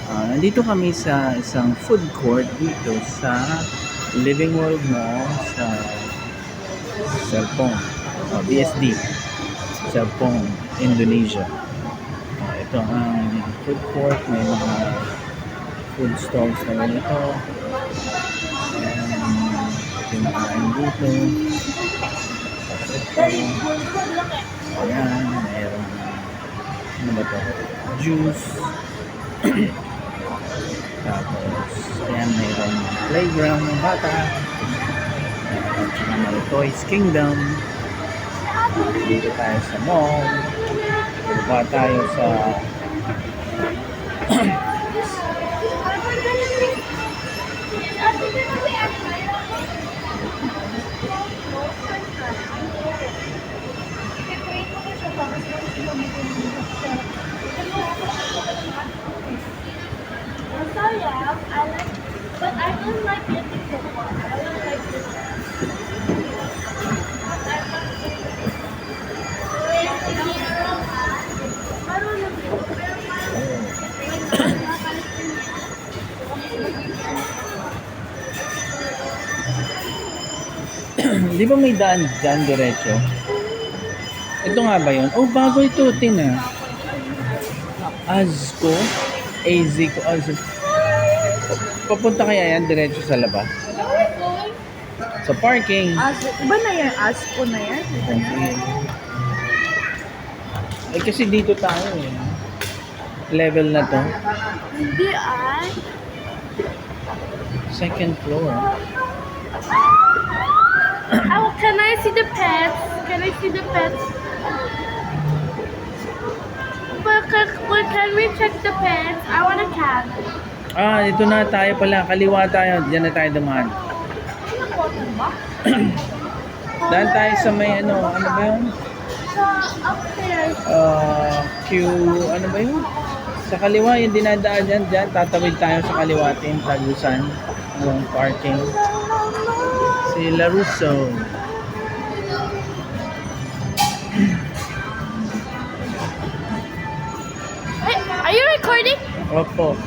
Nandito kami sa isang food court dito sa Living World Mall sa Serpong, BSD, Serpong, Indonesia. Ito ang food court, may mga food stalls na ganito. Pinakain dito. Ito. Ayan, mayroon ano ba ito? Juice. Tapos, ayan, mayroon playground ng bata. At saka may Toys Kingdom. Dito tayo sa mall. Baba tayo sa But I don't like getting the one. I don't like this one. di ba may daan dyan diretso? Ito nga ba yun? Oh, bago ito, Tina. Azko? Azko? Papunta kaya yan diretso sa labas? Sa parking. Iba na yan? Asko na yan? Eh kasi dito tayo eh. Level na to. Hindi ay. Second floor. Oh, can I see the pets? Can I see the pets? But can we check the pets? I want a cat. Dito na tayo pala. Kaliwa tayo. Diyan na tayo dumaan. Daan tayo sa may ano ba yun? Upstairs. Q, ano ba yun? Sa kaliwa, yung dinadaan dyan, tatawid tayo sa kaliwa, Tagusan, yung parking. Si Larusso. Hey, are you recording? Opo.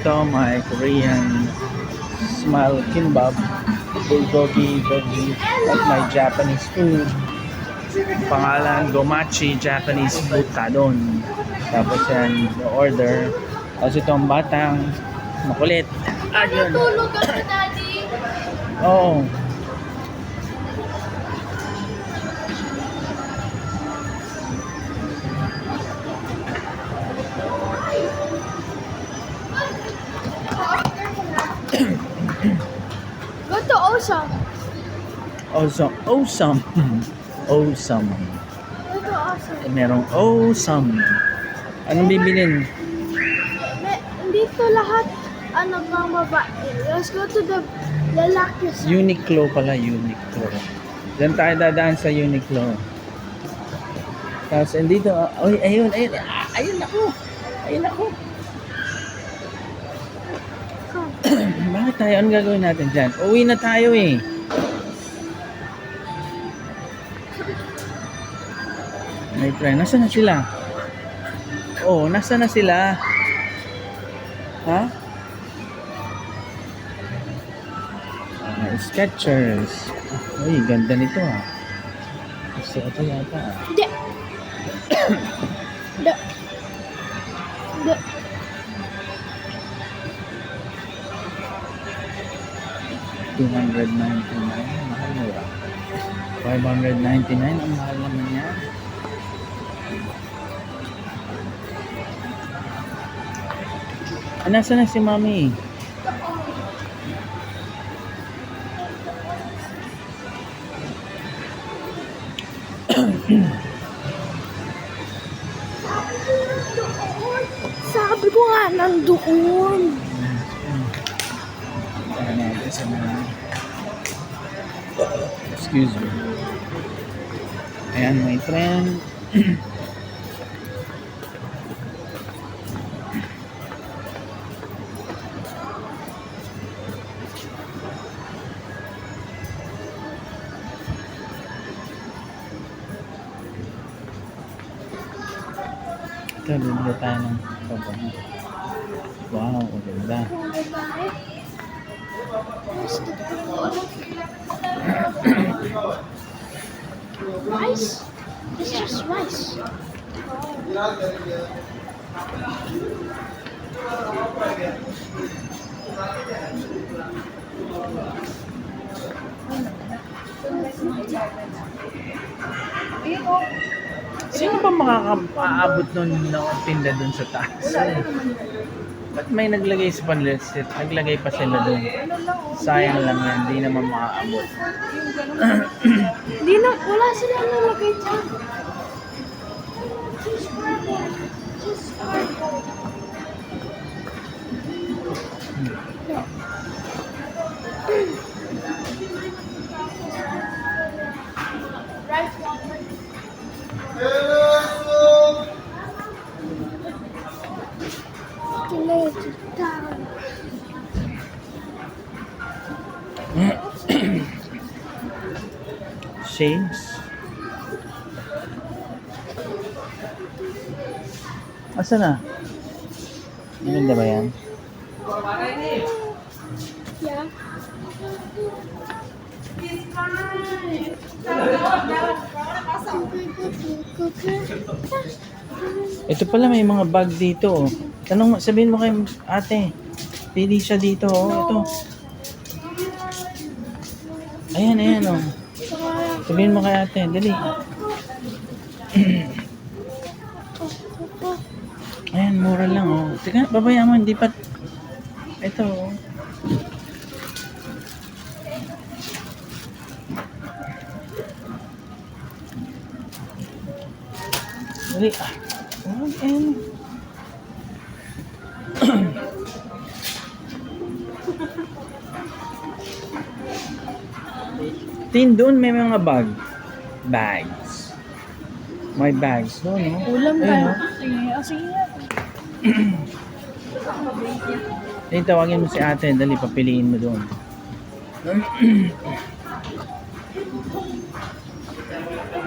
Ito, my Korean smile kimbap, bulgogi, gogi, at my Japanese food. Pangalan, Gomachi Japanese food talon. Tapos yan, order. Tapos itong batang makulit. Yun. Tulog ako, Daddy. Oo. Go to Ocean. Awesome. Awesome. Awesome. Go to Ocean. Merong awesome. Anong bibilin? Dito lahat pang babae. Let's go to the lalaki. Uniqlo pala, Uniqlo. Diyan tayo dadaan sa Uniqlo. Tapos, dito, ayun. Ayun ako. Bakit tayo? Anong gagawin natin dyan? Uwi na tayo eh. My friend, nasa na sila? Nasa na sila? Ha? Skechers. Uy, ganda nito ah. Gusto ko ito yata ah. Hindi. The 299. Mahal mo ba? 599. Ang mahal naman yan. Nasa na si Mami? sabi ko nga nandoon. Excuse me. Ayan, my friend. Ito, bibili tayo ng sabon. Wow, ang ganda. Rice? It's just rice. Sino ba makakaabot nun ng tinda dun sa taas? Ba't may naglagay sa panlisit? Naglagay pa sila dun. Sayang lang yan, di naman makaabot. Hindi na, wala sila nalagay dyan. Just cardboard. Just cardboard. Rice water. Tomato down. Shades. Asa na? Maganda ba yan? Yeah. Ito pala may mga bag dito. Oh. Sabihin mo kay ate. Pili siya dito. Oh. Ito. Ayan, ayan. Oh. Sabihin mo kay ate. Dali. Ayan, mura lang. Oh. Teka, babaya mo. Hindi pa. Ito. Oh. Dali. Oh, ayan. Tin, doon may mga bag. Bags. May bags doon, no? Ulam Ayun, tayo. no? Sige. Dali, tawagin mo si ate. Dali, papiliin mo doon. Ito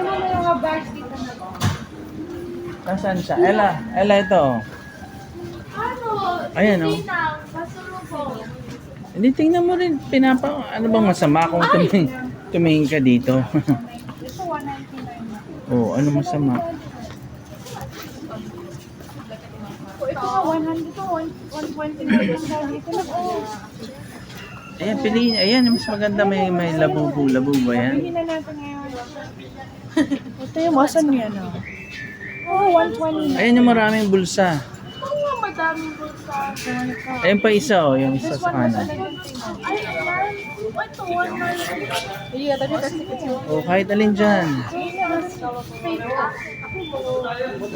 na may mga bags dito na ba? Nasaan siya? Ella ito. Ano? Ayan, oh. Sinang, pasulubong. Hindi, tingnan mo rin. Ano bang masama kung tumingin ka dito? Ito 199 na. Oh, ano masama? Ito nga 100 to 120 na lang. Ito na po. Ayan, piliin. Ayan, mas maganda may labubo. Labubo yan. Pili na natin ngayon. Ito yung masan yan oh. Oh, 120 na. Ayan yung maraming bulsa. Oo nga, madaming bulsa. Ayan pa isa, oh. Yung isa sa kanan. Ay, ayan. Ito, 190. Iya, tadi kasi Oh, kahit alin dyan. fake.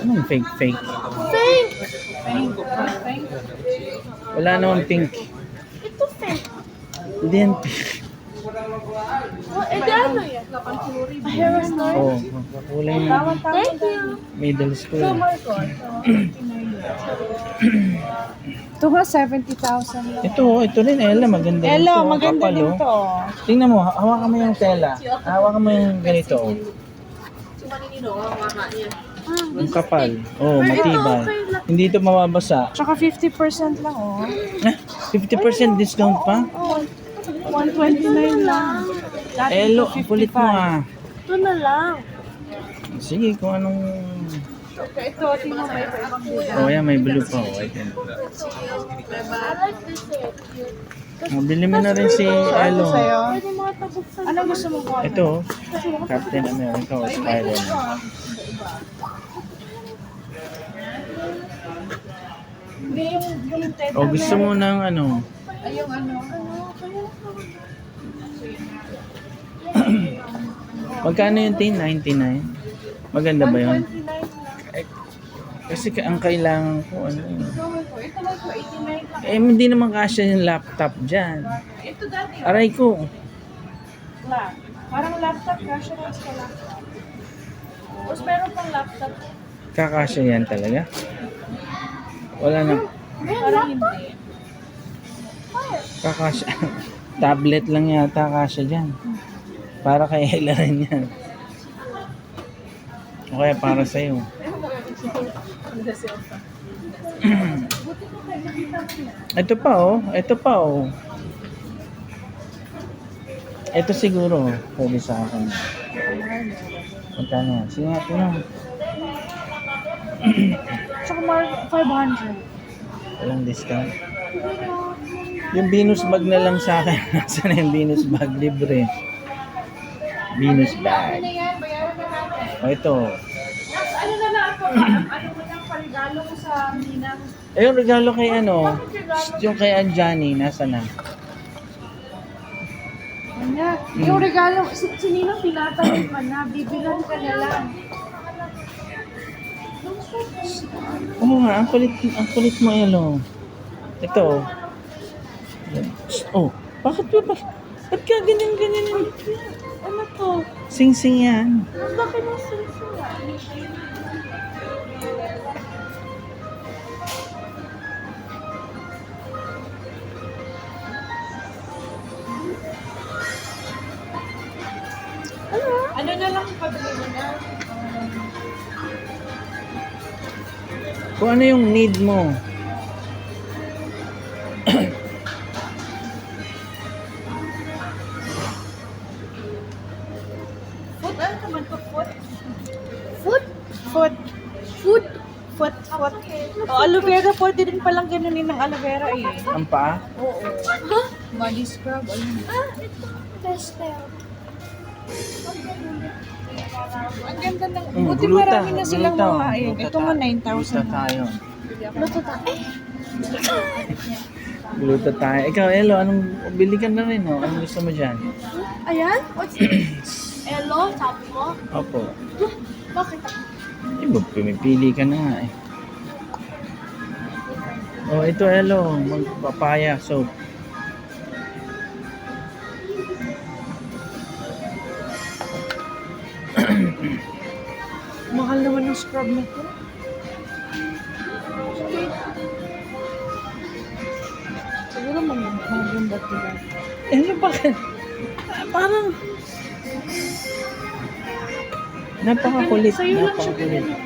Anong fake? Fake! Wala namang pink. Ito fake. Hindi yan pink. Oh, di ano yan? A hair store? Oh, kulay na. Thank you. Middle school. Ito nga, 70,000 lang. Ito rin, Ella. Maganda rin Hello, to. maganda Kapal, din oh. to. Tingnan mo, hawakan mo yung tela. Hawakan mo yung ganito. Oh. Yung kapal. Oh, matibay. Hindi ito mababasa. Tsaka 50% lang, oh. 50% discount pa? Oh, 129 lang. Dati Elo, 255. ang kulit mo ah. Ito na lang. Sige, kung anong... Ito, tingnan mo, may ibang design. Oh, yan, may blue pa. Oh, ito. I like this hair. Oh, bili mo na rin si Elo. Sa'yo? Ano gusto mo ko? Ito, Captain America o Spider-Man. Hindi yung teta. O gusto mo ng ano? Ay, yung ano? Magkano yung tin? 99? Maganda ba yun? 129 lang. Kasi ang kailangan ko ano yun. Ito lang po, 89 lang. Hindi naman kasya yung laptop dyan. Ito dati. Aray ko. Parang laptop, kasha lang sa laptop. Tapos meron pang laptop. Kakasya yan talaga? Wala na. Parang hindi. Kakasya. Tablet lang yata kasya dyan. Para kay Ella rin yan. O kaya para sa'yo. Ito pa oh. Ito pa oh. Ito siguro. Pwede sa akin. Magkano yan? Sige nga, tinang. Tsaka more 500. Walang discount. Yung Venus bag na lang sa akin. Nasaan na yung Venus bag? Libre. Venus bag. O ito. Ano na lang ako? Ano mo nang paregalo ko sa Ninang? Eh, yung regalo kay ano? Yung kay Anjani. Nasa na? Ano? Yung regalo, si Ninang pinatawid man na, bibilan ka na lang. Oo nga, ang kulit mo Elo. Ito. Oh, bakit ba? Ba't ka ganyan? Ano to? Sing-sing yan. Ang laki ng sinsila. Ano na lang pabili mo na? Kung ano yung need mo. Food? Ano naman to? Food? Food? Food. Food? Food. Food. Oh, aloe vera. Pwede din palang ganunin ng aloe vera eh. Ang paa? Oo. Huh? Body scrub. Ayun. Ito. Pastel. Ang ganda ng... Mm, Buti gluta, marami na silang gluta. mga ayun. Gluta Ito nga Gluta 9,000 na. tayo. Luto ta. Gluta tayo. Ikaw, Elo, anong bili ka na rin, oh? Anong gusto mo dyan? Ayan? What's this? Hello? Sabi mo? Opo. Bakit? Iba, pumipili ka na nga eh. Oh, ito, Elo. Magpapaya soap. Mahal naman ng scrub na to. Siguro maganda diba? Elo, bakit? Parang... Napakakulit. Sa'yo lang siya Napakakulit. ganun.